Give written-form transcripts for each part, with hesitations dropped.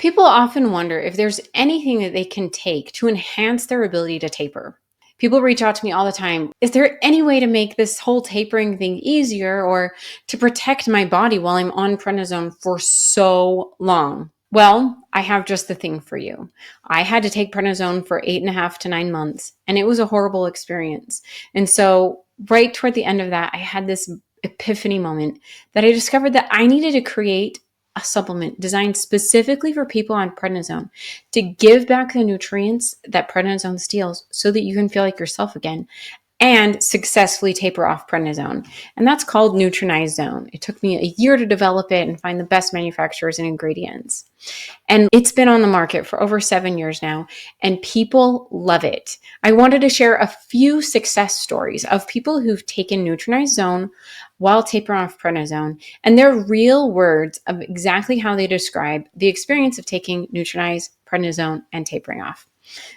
People often wonder if there's anything that they can take to enhance their ability to taper. People reach out to me all the time. Is there any way to make this whole tapering thing easier or to protect my body while I'm on prednisone for so long? Well, I have just the thing for you. I had to take prednisone for 8.5 to 9 months, and it was a horrible experience. And so, right toward the end of that, I had this epiphany moment that I discovered that I needed to create a supplement designed specifically for people on prednisone to give back the nutrients that prednisone steals so that you can feel like yourself again and successfully taper off prednisone. And that's called Nutranize Zone. It took me a year to develop it and find the best manufacturers and ingredients. And it's been on the market for over 7 years now, and people love it. I wanted to share a few success stories of people who've taken Nutranize Zone while tapering off prednisone, and their real words of exactly how they describe the experience of taking Nutranize, prednisone, and tapering off.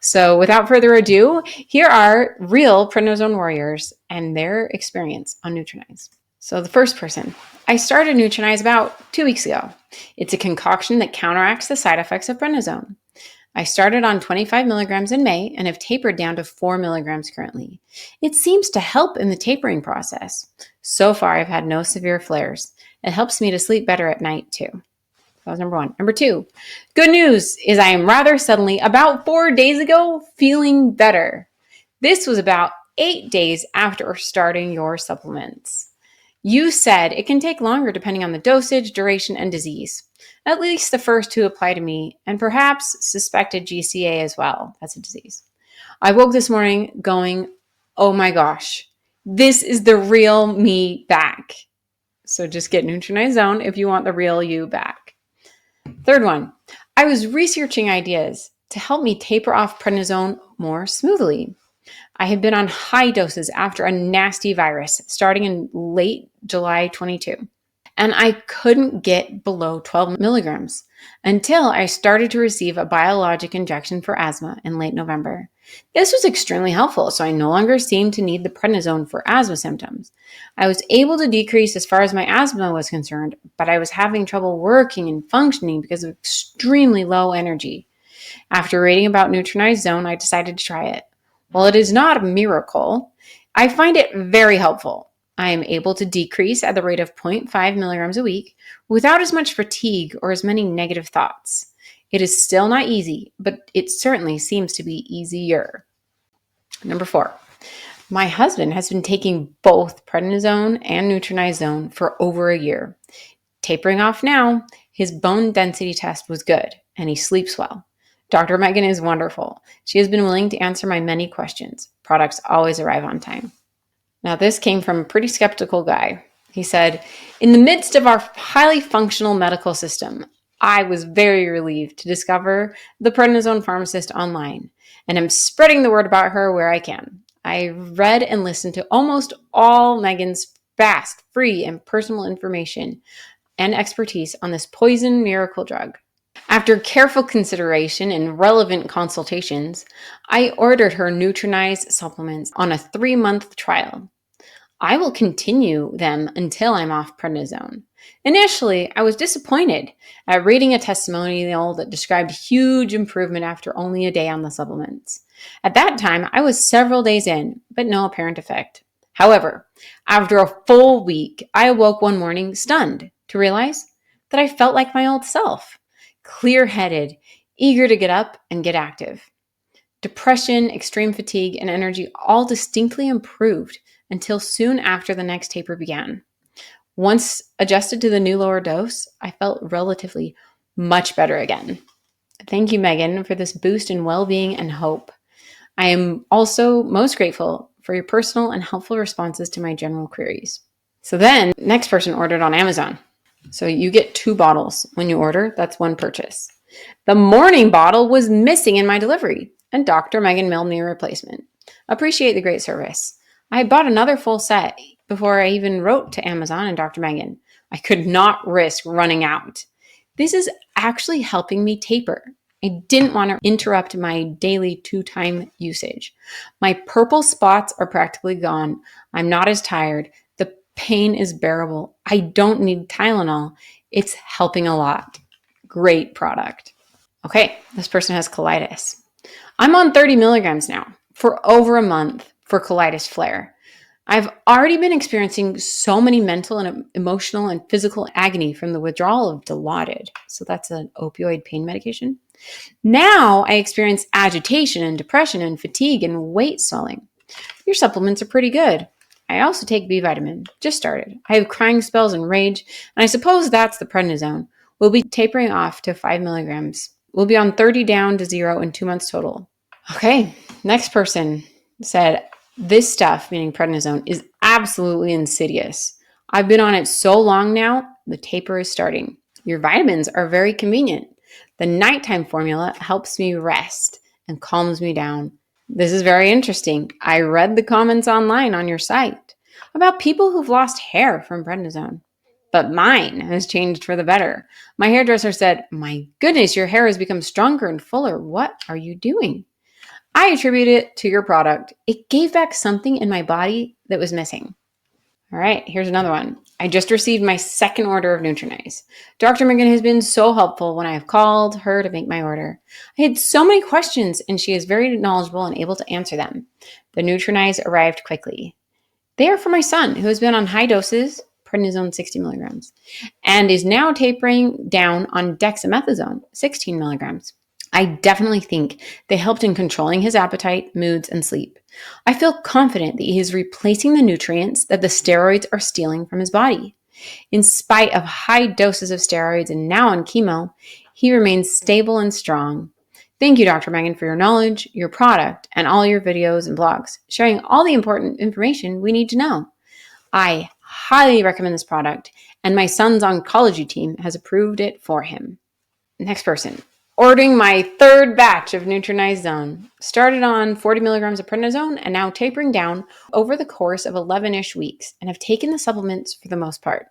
So without further ado, here are real prednisone warriors and their experience on Nutranize. So the first person, I started Nutranize about 2 weeks ago. It's a concoction that counteracts the side effects of prednisone. I started on 25 milligrams in May and have tapered down to 4 milligrams currently. It seems to help in the tapering process. So far, I've had no severe flares. It helps me to sleep better at night too. That was number one. Number two, good news is I am rather suddenly, about 4 days ago, feeling better. This was about 8 days after starting your supplements. You said it can take longer depending on the dosage, duration, and disease. At least the first two apply to me, and perhaps suspected GCA as well. That's a disease. I woke this morning going, oh my gosh, this is the real me back. So just get Nutranize Zone if you want the real you back. Third one, I was researching ideas to help me taper off prednisone more smoothly. I had been on high doses after a nasty virus starting in late July 22, and I couldn't get below 12 milligrams until I started to receive a biologic injection for asthma in late November. This was extremely helpful, so I no longer seemed to need the prednisone for asthma symptoms. I was able to decrease as far as my asthma was concerned, but I was having trouble working and functioning because of extremely low energy. After reading about Nutranize Zone, I decided to try it. While it is not a miracle, I find it very helpful. I am able to decrease at the rate of 0.5 milligrams a week without as much fatigue or as many negative thoughts. It is still not easy, but it certainly seems to be easier. Number 4, my husband has been taking both prednisone and Nutranize Zone for over a year. Tapering off now, his bone density test was good, and he sleeps well. Dr. Megan is wonderful. She has been willing to answer my many questions. Products always arrive on time. Now, this came from a pretty skeptical guy. He said, in the midst of our highly functional medical system, I was very relieved to discover the Prednisone Pharmacist online, and am spreading the word about her where I can. I read and listened to almost all Megan's fast, free, and personal information and expertise on this poison miracle drug. After careful consideration and relevant consultations, I ordered her Nutranize supplements on a 3-month trial. I will continue them until I'm off prednisone. Initially, I was disappointed at reading a testimonial that described huge improvement after only a day on the supplements. At that time, I was several days in, but no apparent effect. However, after a full week, I awoke one morning stunned to realize that I felt like my old self, clear-headed, eager to get up and get active. Depression, extreme fatigue, and energy all distinctly improved until soon after the next taper began. Once adjusted to the new lower dose, I felt relatively much better again. Thank you, Megan, for this boost in well-being and hope. I am also most grateful for your personal and helpful responses to my general queries. So then, next person ordered on Amazon. So you get 2 bottles when you order. That's one purchase. The morning bottle was missing in my delivery, and Dr. Megan mailed me a replacement. Appreciate the great service. I bought another full set before I even wrote to Amazon and Dr. Megan. I could not risk running out. This is actually helping me taper. I didn't want to interrupt my daily 2-time usage. My purple spots are practically gone. I'm not as tired. The pain is bearable. I don't need Tylenol. It's helping a lot. Great product. Okay, this person has colitis. I'm on 30 milligrams now for over a month for colitis flare. I've already been experiencing so many mental and emotional and physical agony from the withdrawal of Dilaudid. So that's an opioid pain medication. Now I experience agitation and depression and fatigue and weight swelling. Your supplements are pretty good. I also take B vitamin. Just started. I have crying spells and rage, and I suppose that's the prednisone. We'll be tapering off to 5 milligrams. We'll be on 30 down to 0 in 2 months total. Okay, next person said, this stuff, meaning prednisone, is absolutely insidious. I've been on it so long now, the taper is starting. Your vitamins are very convenient. The nighttime formula helps me rest and calms me down. This is very interesting. I read the comments online on your site about people who've lost hair from prednisone. But mine has changed for the better. My hairdresser said, my goodness, your hair has become stronger and fuller. What are you doing? I attribute it to your product. It gave back something in my body that was missing. All right, here's another one. I just received my second order of Nutranize. Dr. Megan has been so helpful when I have called her to make my order. I had so many questions, and she is very knowledgeable and able to answer them. The Nutranize arrived quickly. They are for my son, who has been on high doses, prednisone 60 milligrams, and is now tapering down on dexamethasone 16 milligrams. I definitely think they helped in controlling his appetite, moods, and sleep. I feel confident that he is replacing the nutrients that the steroids are stealing from his body. In spite of high doses of steroids and now on chemo, he remains stable and strong. Thank you, Dr. Megan, for your knowledge, your product, and all your videos and blogs, sharing all the important information we need to know. I highly recommend this product, and my son's oncology team has approved it for him. Next person. Ordering my third batch of Nutranize Zone. Started on 40 milligrams of prednisone and now tapering down over the course of 11-ish weeks and have taken the supplements for the most part.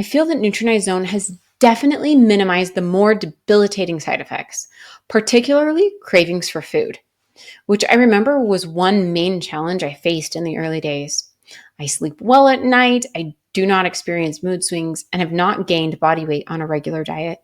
I feel that Nutranize Zone has definitely minimized the more debilitating side effects, particularly cravings for food, which I remember was one main challenge I faced in the early days. I sleep well at night, I do not experience mood swings, and have not gained body weight on a regular diet.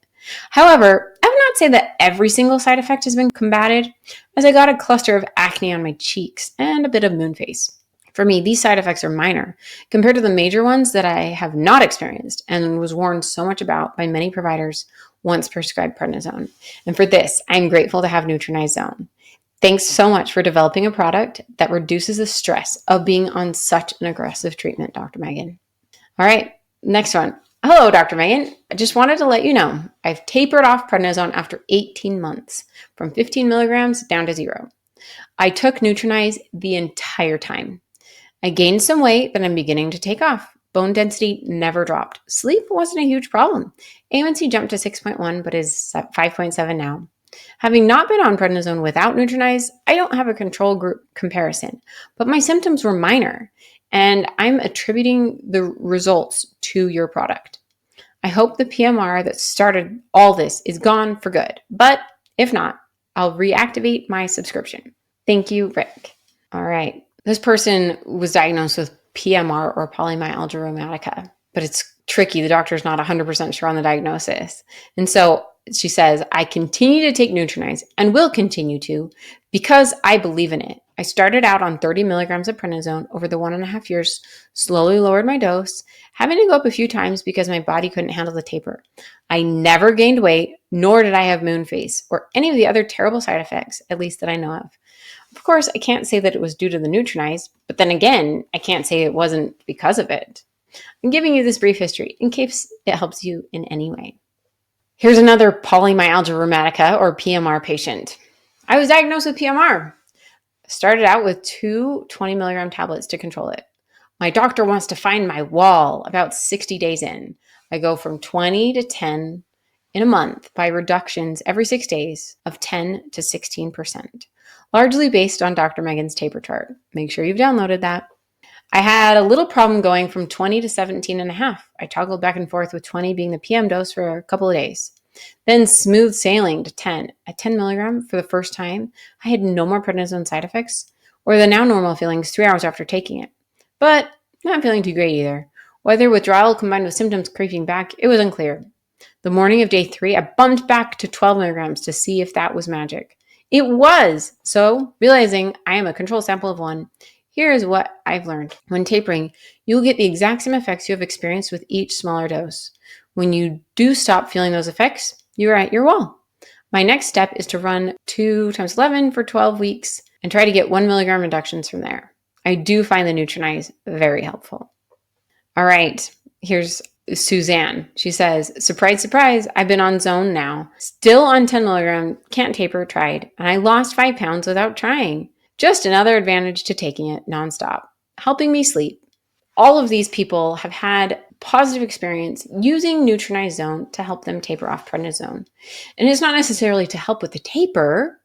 However, I would not say that every single side effect has been combated, as I got a cluster of acne on my cheeks and a bit of moon face. For me, these side effects are minor compared to the major ones that I have not experienced and was warned so much about by many providers once prescribed prednisone. And for this, I'm grateful to have Nutranize Zone. Thanks so much for developing a product that reduces the stress of being on such an aggressive treatment, Dr. Megan. All right, next one. Hello, Dr. Megan. I just wanted to let you know I've tapered off prednisone after 18 months, from 15 milligrams down to 0. I took Nutranize the entire time. I gained some weight that I'm beginning to take off. Bone density never dropped. Sleep wasn't a huge problem. A1C jumped to 6.1, but is 5.7 now. Having not been on prednisone without Nutranize, I don't have a control group comparison, but my symptoms were minor, and I'm attributing the results to your product. I hope the PMR that started all this is gone for good, but if not, I'll reactivate my subscription. Thank you, Rick. All right. This person was diagnosed with PMR or polymyalgia rheumatica, but it's tricky. The doctor's not 100% sure on the diagnosis. And so she says, I continue to take Nutranize and will continue to because I believe in it. I started out on 30 milligrams of prednisone over the 1.5 years, slowly lowered my dose, having to go up a few times because my body couldn't handle the taper. I never gained weight, nor did I have moon face or any of the other terrible side effects, at least that I know of. Of course, I can't say that it was due to the Nutranize, but then again, I can't say it wasn't because of it. I'm giving you this brief history in case it helps you in any way. Here's another polymyalgia rheumatica or PMR patient. I was diagnosed with PMR. Started out with 2 20 milligram tablets to control it. My doctor wants to find my wall about 60 days in. I go from 20 to 10 in a month by reductions every 6 days of 10 to 16%, largely based on Dr. Megan's taper chart. Make sure you've downloaded that. I had a little problem going from 20 to 17.5. I toggled back and forth with 20 being the PM dose for a couple of days. Then smooth sailing to 10. At 10 milligram for the first time, I had no more prednisone side effects or the now normal feelings 3 hours after taking it. But not feeling too great either. Whether withdrawal combined with symptoms creeping back, it was unclear. The morning of day 3, I bumped back to 12 milligrams to see if that was magic. It was. So, realizing I am a control sample of 1, here is what I've learned. When tapering, you'll get the exact same effects you have experienced with each smaller dose. When you do stop feeling those effects, you're at your wall. My next step is to run 2 times 11 for 12 weeks and try to get 1 milligram reductions from there. I do find the Nutranize very helpful. All right, here's Suzanne. She says, surprise, surprise, I've been on Zone now. Still on 10 milligram, can't taper, tried, and I lost 5 pounds without trying. Just another advantage to taking it nonstop, helping me sleep. All of these people have had positive experience using Nutranize Zone to help them taper off prednisone. And it's not necessarily to help with the taper,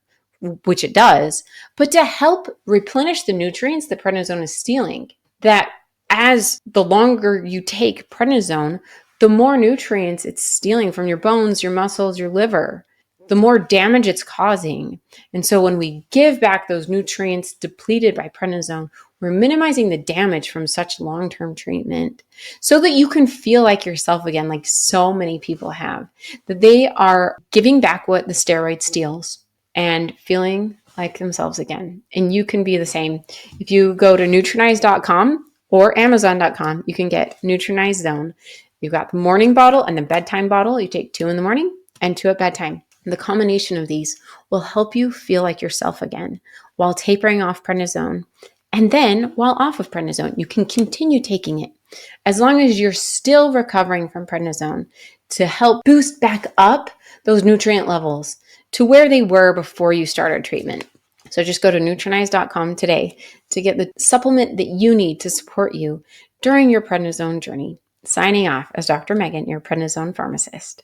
which it does, but to help replenish the nutrients that prednisone is stealing. That as the longer you take prednisone, the more nutrients it's stealing from your bones, your muscles, your liver, the more damage it's causing. And so when we give back those nutrients depleted by prednisone, we're minimizing the damage from such long-term treatment so that you can feel like yourself again, like so many people have, that they are giving back what the steroid steals and feeling like themselves again. And you can be the same. If you go to Nutranize.com or Amazon.com, you can get Nutranize Zone. You've got the morning bottle and the bedtime bottle. You take 2 in the morning and 2 at bedtime. And the combination of these will help you feel like yourself again while tapering off prednisone. And then while off of prednisone, you can continue taking it as long as you're still recovering from prednisone to help boost back up those nutrient levels to where they were before you started treatment. So just go to Nutranize.com today to get the supplement that you need to support you during your prednisone journey. Signing off as Dr. Megan, your prednisone pharmacist.